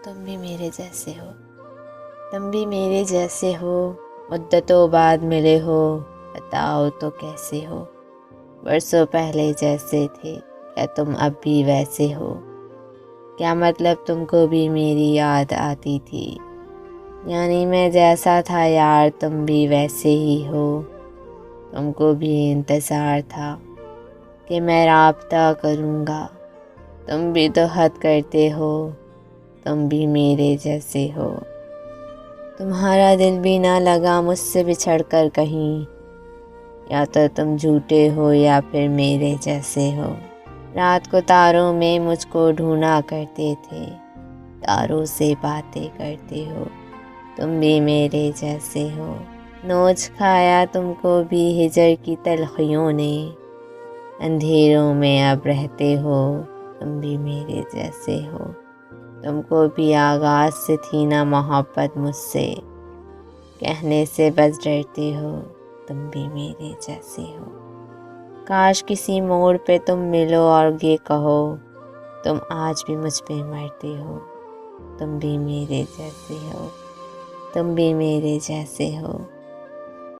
تم بھی میرے جیسے ہو، تم بھی میرے جیسے ہو، مدتوں بعد ملے ہو، بتاؤ تو کیسے ہو، برسوں پہلے جیسے تھے کیا تم اب بھی ویسے ہو، کیا مطلب تم کو بھی میری یاد آتی تھی، یعنی میں جیسا تھا یار تم بھی ویسے ہی ہو، تم کو بھی انتظار تھا کہ میں رابطہ کروں گا، تم بھی تو حد کرتے ہو، تم بھی میرے جیسے ہو، تمہارا دل بھی نہ لگا مجھ سے بچھڑ کر کہیں، یا تو تم جھوٹے ہو یا پھر میرے جیسے ہو، رات کو تاروں میں مجھ کو ڈھونڈا کرتے تھے، تاروں سے باتیں کرتے ہو، تم بھی میرے جیسے ہو، نوچ کھایا تم کو بھی ہجر کی تلخیوں نے، اندھیروں میں اب رہتے ہو، تم بھی میرے جیسے ہو، تم کو بھی آغاز سے تھی نا محبت مجھ سے، کہنے سے بس ڈرتے ہو، تم بھی میرے جیسے ہو، کاش کسی موڑ پہ تم ملو اور یہ کہو، تم آج بھی مجھ پہ مرتے ہو، تم بھی میرے جیسے ہو، تم بھی میرے جیسے ہو۔